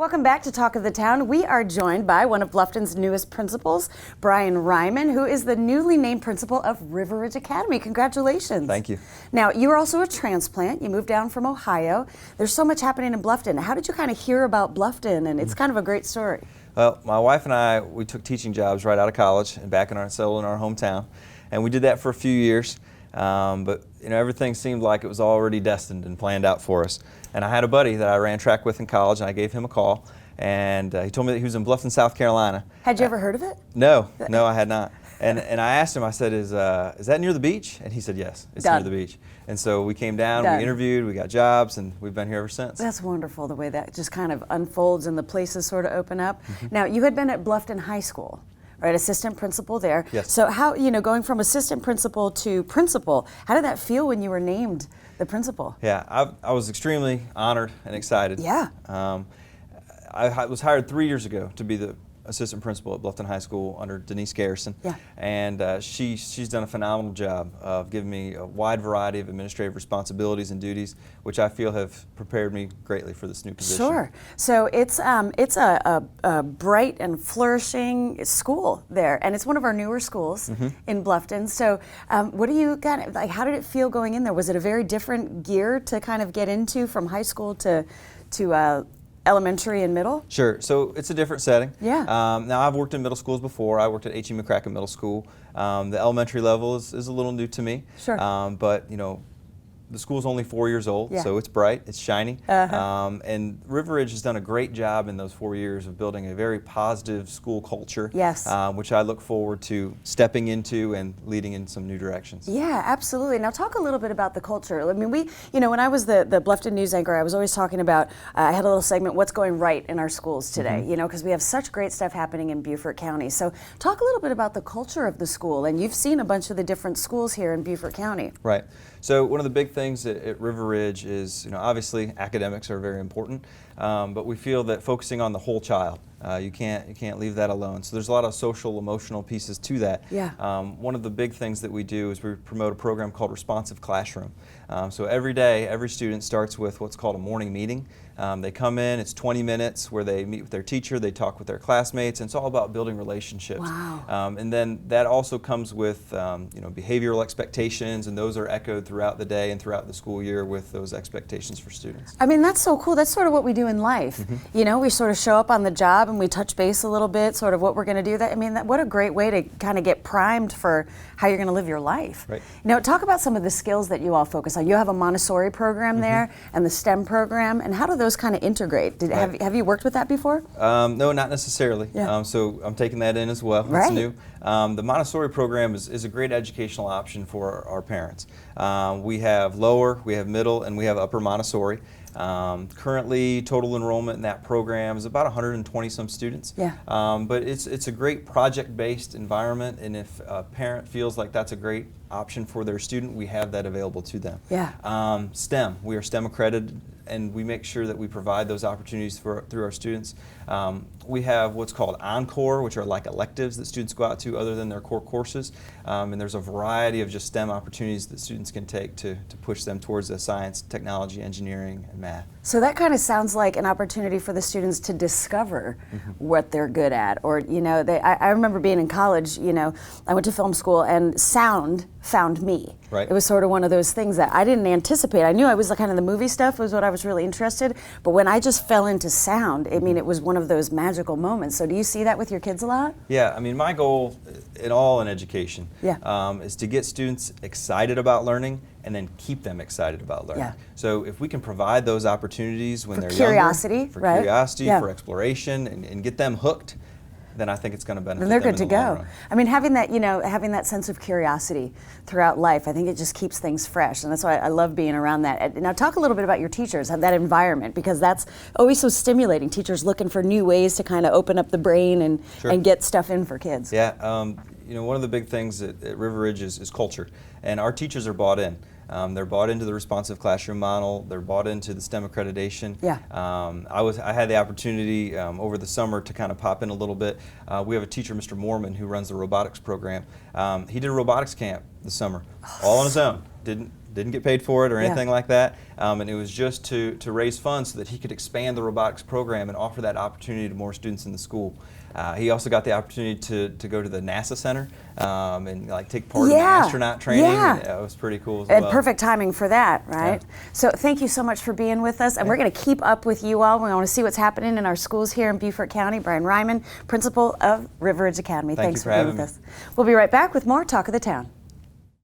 Welcome back to Talk of the Town. We are joined by one of Bluffton's newest principals, Brian.Ryman, who is the newly named principal of River Ridge Academy. Congratulations. Thank you. Now, you are also a transplant. You moved down from Ohio. There's so much happening in Bluffton. How did you kind of hear about Bluffton? And it's kind of a great story. Well, my wife and I, we took teaching jobs right out of college and back in our hometown. And we did that for a few years. But everything seemed like it was already destined and planned out for us. And I had a buddy that I ran track with in college, and I gave him a call, and he told me that he was in Bluffton, South Carolina. Had you ever heard of it? No, I had not. And I asked him, I said, is that near the beach? And he said, yes, it's near the beach. And so we came down, we interviewed, we got jobs, and we've been here ever since. That's wonderful, the way that just kind of unfolds and the places sort of open up. Now, you had been at Bluffton High School. Right, assistant principal there. Yes. So how, going from assistant principal to principal, how did that feel when you were named the principal? Yeah, I was extremely honored and excited. Yeah. I was hired 3 years ago to be the assistant principal at Bluffton High School under Denise Garrison. Yeah. And she's done a phenomenal job of giving me a wide variety of administrative responsibilities and duties, which I feel have prepared me greatly for this new position. Sure. So it's a bright and flourishing school there, and it's one of our newer schools in Bluffton. So what do you got? Like, how did it feel going in there? Was it a very different gear to kind of get into from high school to elementary and middle? Sure. So it's a different setting. Yeah. Now, I've worked in middle schools before. I worked at H.E. McCracken Middle School. The elementary level is a little new to me. Sure. But the school's only 4 years old, so it's bright, it's shiny. And River Ridge has done a great job in those 4 years of building a very positive school culture, yes, which I look forward to stepping into and leading in some new directions. Yeah, absolutely. Now talk a little bit about the culture. I mean, when I was the Bluffton news anchor, I was always talking about, I had a little segment, what's going right in our schools today, because we have such great stuff happening in Beaufort County. So talk a little bit about the culture of the school, and you've seen a bunch of the different schools here in Beaufort County. Right. So one of the big things at River Ridge is, obviously academics are very important, but we feel that focusing on the whole child, you can't leave that alone. So there's a lot of social, emotional pieces to that. Yeah. One of the big things that we do is we promote a program called Responsive Classroom. So every day, every student starts with what's called a morning meeting. They come in, it's 20 minutes where they meet with their teacher, they talk with their classmates, and it's all about building relationships. Wow. And then that also comes with behavioral expectations, and those are echoed throughout the day and throughout the school year with those expectations for students. I mean, that's so cool. That's sort of what we do in life. We sort of show up on the job and we touch base a little bit, sort of what we're going to do. What a great way to kind of get primed for how you're going to live your life. Right. Now, talk about some of the skills that you all focus on. You have a Montessori program there and the STEM program, and how do those kind of integrate? Have you worked with that before? No, not necessarily. Yeah. So I'm taking that in as well. Right. It's new. The Montessori program is a great educational option for our parents. We have lower, we have middle, and we have upper Montessori. Currently, total enrollment in that program is about 120 some students. Yeah. But it's a great project-based environment, and if a parent feels like that's a great option for their student, we have that available to them. Yeah. STEM, we are STEM accredited, and we make sure that we provide those opportunities through our students. We have what's called Encore, which are like electives that students go out to other than their core courses. And there's a variety of just STEM opportunities that students can take to push them towards the science, technology, engineering, and math. So that kind of sounds like an opportunity for the students to discover what they're good at. Or, I remember being in college, I went to film school and sound found me. Right. It was sort of one of those things that I didn't anticipate. I knew I was kind of the movie stuff was what I was really interested, but when I just fell into sound, it was one of those magical moments. So do you see that with your kids a lot? Yeah, my goal in education is to get students excited about learning and then keep them excited about learning. Yeah. So if we can provide those opportunities when they're curiosity, younger, for right? curiosity, Yeah. for exploration, and get them hooked, then I think it's going to benefit Then they're them good in to the long go. run. Having that sense of curiosity throughout life, I think it just keeps things fresh, and that's why I love being around that. Now talk a little bit about your teachers, that environment, because that's always so stimulating. Teachers looking for new ways to kind of open up the brain and get stuff in for kids. Yeah, one of the big things at River Ridge is culture, and our teachers are bought in. They're bought into the responsive classroom model. They're bought into the STEM accreditation. Yeah. I had the opportunity over the summer to kind of pop in a little bit. We have a teacher, Mr. Mormon, who runs the robotics program. He did a robotics camp this summer, all on his own. Didn't didn't get paid for it or Yeah. anything like that, and it was just to raise funds so that he could expand the robotics program and offer that opportunity to more students in the school. He also got the opportunity to go to the NASA Center and like take part in the astronaut training. Yeah. And it was pretty cool as And well. perfect timing for that, right? So thank you so much for being with us, and we're going to keep up with you all. We want to see what's happening in our schools here in Beaufort County. Brian.Ryman, principal of River Ridge Academy. Thank Thanks you for for being having with me. us. We'll be right back with more Talk of the Town.